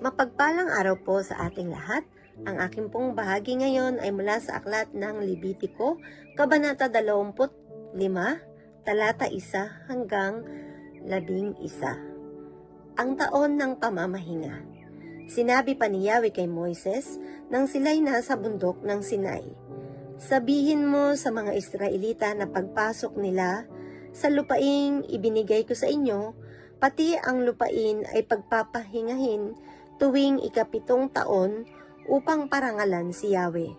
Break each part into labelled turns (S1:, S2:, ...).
S1: Mapagpalang araw po sa ating lahat. Ang aking pong bahagi ngayon ay mula sa aklat ng Levitico, Kabanata 25, talata 1 hanggang 11. Ang taon ng pamamahinga. Sinabi pa ni Yahweh kay Moises nang sila'y nasa bundok ng Sinai, "Sabihin mo sa mga Israelita na pagpasok nila sa lupaing ibinigay ko sa inyo, pati ang lupain ay pagpapahingahin tuwing ika-7 taon upang parangalan si Yahweh.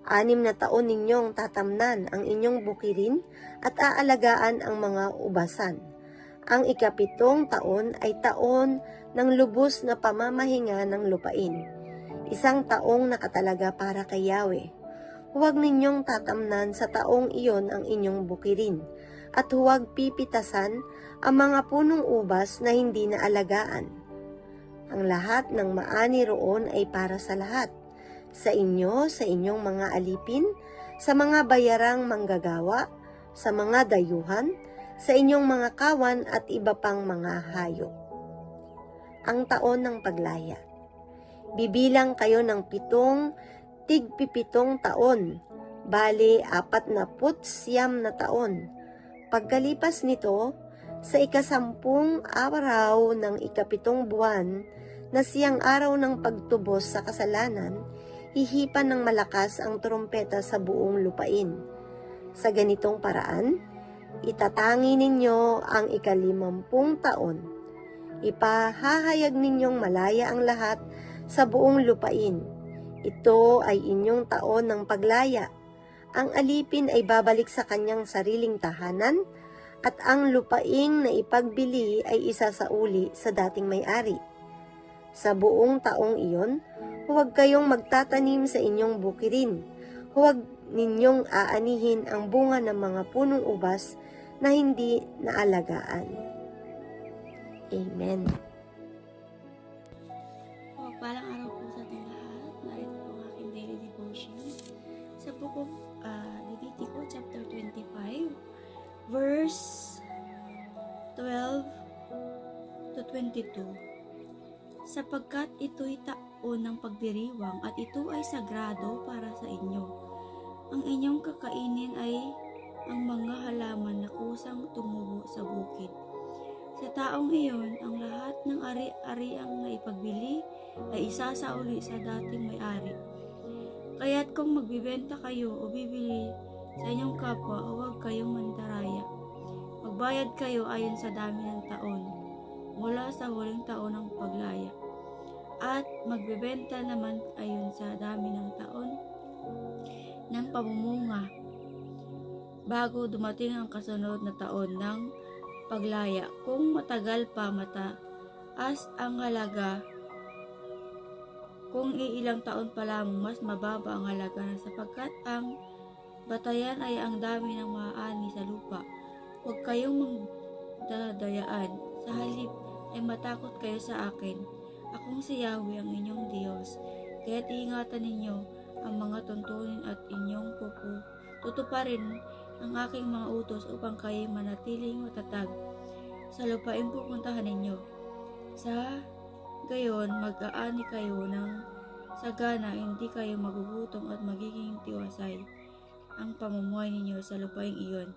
S1: 6 na taon ninyong tatamnan ang inyong bukirin at aalagaan ang mga ubasan. Ang ika-7 taon ay taon ng lubos na pamamahinga ng lupain, 1 taong nakatalaga para kay Yahweh. Huwag ninyong tatamnan sa taong iyon ang inyong bukirin, at huwag pipitasan ang mga punong ubas na hindi naalagaan. Ang lahat ng maani roon ay para sa lahat, sa inyo, sa inyong mga alipin, sa mga bayarang manggagawa, sa mga dayuhan, sa inyong mga kawan at iba pang mga hayop." Ang taon ng paglaya. Bibilang kayo ng 7 tig-7 taon, bali 49 na taon. Pagkalipas nito, sa ika-10 araw ng ika-7 buwan, na siyang araw ng pagtubos sa kasalanan, hihipan ng malakas ang trumpeta sa buong lupain. Sa ganitong paraan, itatangi ninyo ang ika-50 taon. Ipahahayag ninyong malaya ang lahat sa buong lupain. Ito ay inyong taon ng paglaya. Ang alipin ay babalik sa kanyang sariling tahanan, at ang lupaing na ipagbili ay isasauli sa dating may-ari. Sa buong taong iyon, huwag kayong magtatanim sa inyong bukirin. Huwag ninyong aanihin ang bunga ng mga punong ubas na hindi naalagaan. Amen.
S2: Mapagpalang araw po sa ating lahat. Narito po ang aking daily devotion sa book of Levitico chapter 25 verse 12 to 22. Sapagkat ito'y taon ng pagdiriwang at ito ay sagrado para sa inyo. Ang inyong kakainin ay ang mga halaman na kusang tumubo sa bukid. Sa taong iyon, ang lahat ng ari-ariang naipagbili ay isasauli sa dating may-ari. Kaya't kung magbibenta kayo o bibili sa inyong kapwa, huwag kayong mandaraya. Magbayad kayo ayon sa dami ng taon, mula sa huling taon ng paglaya. At magbebenta naman ayon sa dami ng taon ng pamumunga, bago dumating ang kasunod na taon ng paglaya. Kung matagal pa mataas ang halaga, kung iilang taon pa lamang, mas mababa ang halaga na, sapagkat ang batayan ay ang dami ng maaani sa lupa. Huwag kayong magdadayaan, sa halip ay matakot kayo sa akin. Akong si Yahweh ang inyong Diyos, kaya't iingatan ninyo ang mga tuntunin at inyong tutuparin ang aking mga utos upang kayo manatiling matatag sa lupain pupuntahan ninyo. Sa gayon, mag-aani kayo ng sagana, hindi kayo magugutom at magiging tiwasay ang pamumuhay ninyo sa lupain iyon.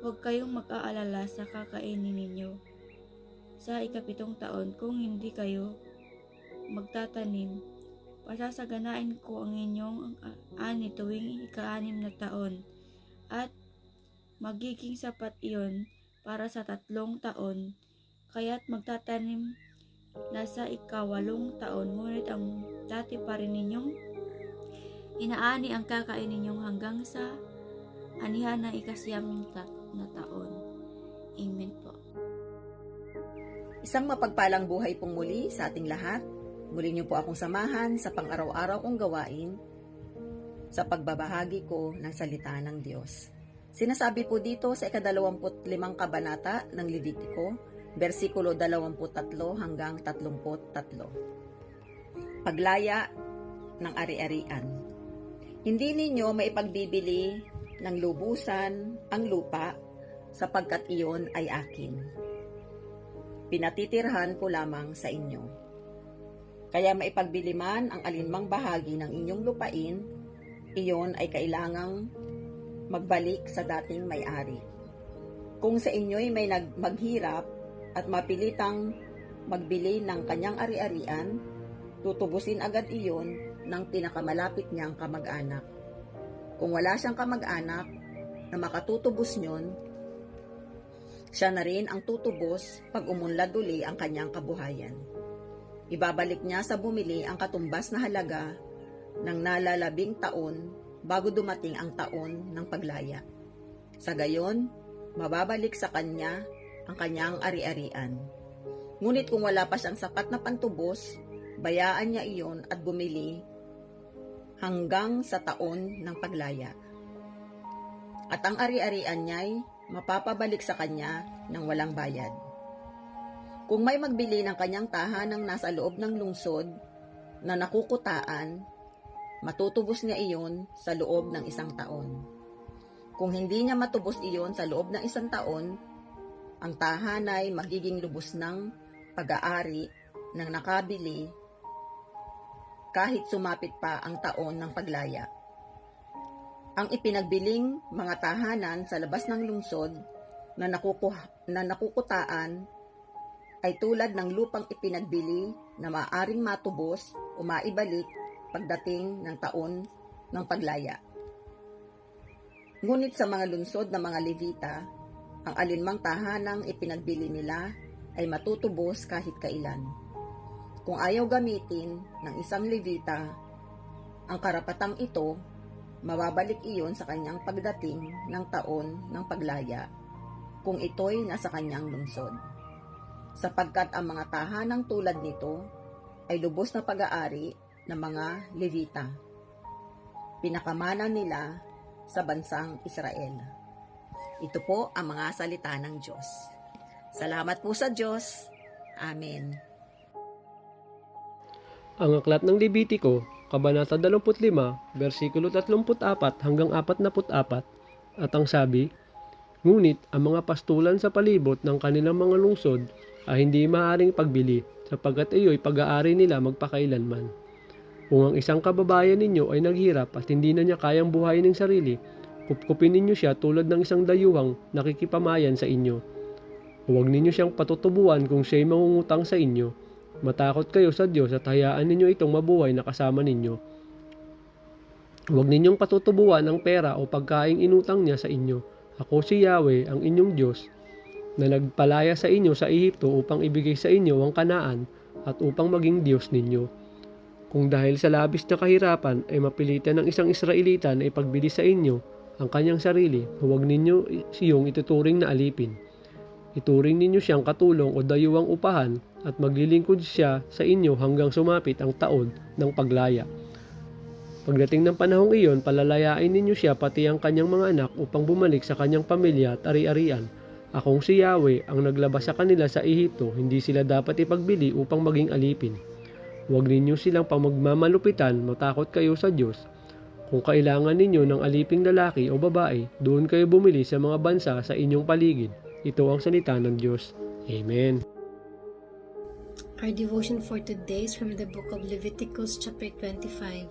S2: Huwag kayong mag-aalala sa kakainin ninyo sa ika-7 taon kung hindi kayo magtatanim. Pasasaganain ko ang inyong ani tuwing ika-6 na taon, at magiging sapat iyon para sa 3 taon. Kaya't magtatanim na sa ika-8 taon, ngunit ang dati pa rin ninyong inaani ang kakainin ninyong hanggang sa anihan ng ika-9 na taon. Amen po.
S3: Isang mapagpalang buhay pong muli sa ating lahat. Muli niyo po akong samahan sa pang-araw-araw kong gawain sa pagbabahagi ko ng salita ng Diyos. Sinasabi po dito sa ika-25 kabanata ng Levitico, versikulo 23 hanggang 33. Paglaya ng ari-arian. Hindi ninyo maipagbibili ng lubusan ang lupa, sapagkat iyon ay akin. Pinatitirhan ko lamang sa inyo. Kaya maipagbili man ang alinmang bahagi ng inyong lupain, iyon ay kailangang magbalik sa dating may-ari. Kung sa inyo'y may maghirap at mapilitang magbili ng kanyang ari-arian, tutubusin agad iyon ng pinakamalapit niyang kamag-anak. Kung wala siyang kamag-anak na makatutubos niyon, siya na rin ang tutubos pag umunlad uli ang kanyang kabuhayan. Ibabalik niya sa bumili ang katumbas na halaga ng nalalabing taon bago dumating ang taon ng paglaya. Sa gayon, mababalik sa kanya ang kanyang ari-arian. Ngunit kung wala pa siyang sapat na pantubos, bayaan niya iyon at bumili hanggang sa taon ng paglaya. At ang ari-arian niya'y mapapabalik sa kanya ng walang bayad. Kung may magbili ng kanyang tahanang nasa loob ng lungsod na nakukutaan, matutubos niya iyon sa loob ng 1 taon. Kung hindi niya matubos iyon sa loob ng 1 taon, ang tahan ay magiging lubos ng pag-aari ng nakabili kahit sumapit pa ang taon ng paglaya. Ang ipinagbiling mga tahanan sa labas ng lungsod na nakukutaan ay tulad ng lupang ipinagbili na maaaring matubos o maibalik pagdating ng taon ng paglaya. Ngunit sa mga lungsod ng mga Levita, ang alinmang tahanang ipinagbili nila ay matutubos kahit kailan. Kung ayaw gamitin ng isang Levita ang karapatang ito, mababalik iyon sa kanyang pagdating ng taon ng paglaya kung ito'y nasa kanyang lungsod. Sapagkat ang mga tahanang tulad nito ay lubos na pag-aari ng mga Levita. Pinakamana nila sa bansang Israel. Ito po ang mga salita ng Diyos. Salamat po sa Diyos. Amen.
S4: Ang aklat ng Levitiko, Kabanata 25, versikulo 34 hanggang 44, at ang sabi, "Ngunit ang mga pastulan sa palibot ng kanilang mga lungsod ay hindi maaaring pagbili, sapagkat iyo'y pag-aari nila magpakailanman. Kung ang isang kababayan ninyo ay naghirap at hindi na niya kayang buhayin ng sarili, kupkupin ninyo siya tulad ng isang dayuhang nakikipamayan sa inyo. Huwag ninyo siyang patutubuan kung siya'y mangungutang sa inyo. Matakot kayo sa Diyos at hayaan ninyo itong mabuhay na kasama ninyo. Huwag ninyong patutubuan ang pera o pagkaing inutang niya sa inyo. Ako si Yahweh, ang inyong Diyos, na nagpalaya sa inyo sa Ehipto upang ibigay sa inyo ang Kanaan at upang maging Diyos ninyo. Kung dahil sa labis na kahirapan ay mapilitan ng isang Israelita na ipagbili sa inyo ang kanyang sarili, huwag ninyo siyong ituturing na alipin. Ituring ninyo siyang katulong o dayuhang upahan at maglilingkod siya sa inyo hanggang sumapit ang taon ng paglaya. Pagdating ng panahong iyon, palalayain ninyo siya pati ang kanyang mga anak upang bumalik sa kanyang pamilya at ari-arian. Akong si Yahweh ang naglabas sa kanila sa Ehipto, hindi sila dapat ipagbili upang maging alipin. Huwag ninyo silang pamagmamalupitan, matakot kayo sa Diyos. Kung kailangan ninyo ng aliping lalaki o babae, doon kayo bumili sa mga bansa sa inyong paligid. Ito ang salita ng Diyos. Amen.
S5: Our devotion for today is from the book of Leviticus chapter 25,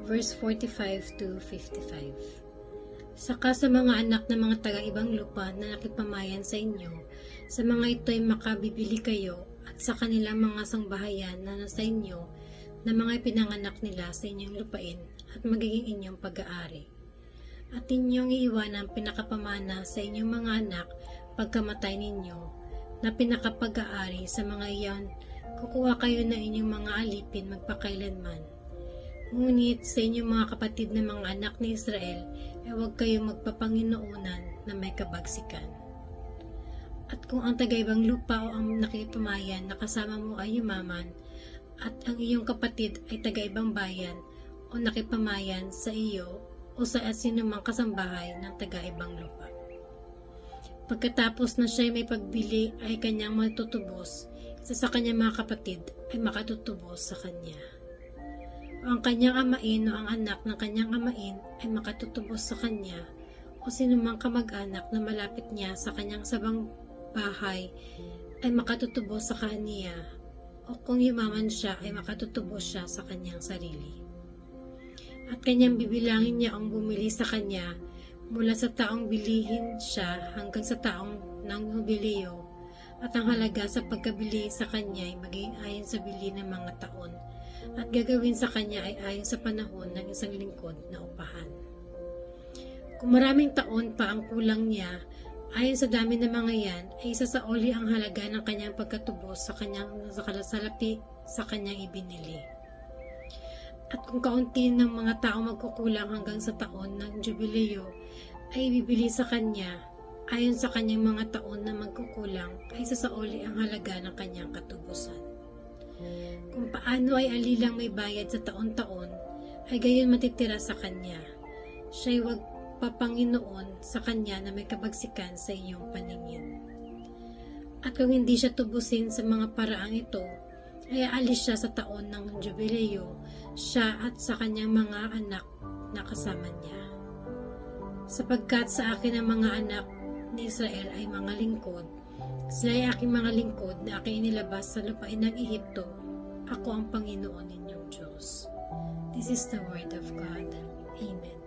S5: verse 45 to 55. Saka sa mga anak ng mga taga-ibang lupa na nakipamayan sa inyo, sa mga ito'y makabibili kayo at sa kanilang mga sangbahayan na nasa inyo na mga pinanganak nila sa inyong lupain at magiging inyong pag-aari. At inyong iiwanan ang pinakapamana sa inyong mga anak pagkamatay ninyo na pinakapag-aari sa mga iyon, kukuha kayo ng inyong mga alipin magpakailanman. Ngunit sa inyong mga kapatid na mga anak ni Israel, ay huwag kayong magpapanginoonan na may kabagsikan. At kung ang taga-ibang lupa o ang nakipamayan na kasama mo ay yumaman, at ang iyong kapatid ay taga-ibang bayan o nakipamayan sa iyo o sa sinumang kasambahay ng taga-ibang lupa. Pagkatapos na siya may pagbili ay kanyang matutubos, isa sa kanyang mga kapatid ay makatutubos sa kanya. O ang kanyang amain o ang anak ng kanyang amain ay makatutubos sa kanya, o sinumang kamag-anak na malapit niya sa kanyang sabang bahay ay makatutubos sa kanya, o kung yumaman siya ay makatutubos siya sa kanyang sarili. At kanyang bibilangin niya ang bumili sa kanya mula sa taong bilihin siya hanggang sa taong ng hubileo, at ang halaga sa pagkabili sa kanya ay maging ayon sa bili ng mga taon, at gagawin sa kanya ay ayon sa panahon ng isang lingkod na upahan. Kung maraming taon pa ang kulang niya, ayon sa dami ng mga yan, ay isa sa oli ang halaga ng kanyang pagkatubos sa kanyang salapi sa kanyang ibinili. At kung kaunti ng mga tao magkukulang hanggang sa taon ng jubileo, ay bibili sa kanya ayon sa kanyang mga taon na magkukulang, ay isa sa oli ang halaga ng kanyang katubusan. Kung paano ay alilang may bayad sa taon-taon, ay gayon matitira sa kanya. Siya'y wag papanginoon sa kanya na may kabagsikan sa iyong paningin. At kung hindi siya tubusin sa mga paraang ito, ay aalis siya sa taon ng jubileo, siya at sa kanyang mga anak na kasama niya. Sapagkat sa akin ang mga anak ni Israel ay mga lingkod, sila ay aking mga lingkod na aking inilabas sa lupain ng Ehipto. Ako ang Panginoon ninyong Diyos. This is the word of God. Amen.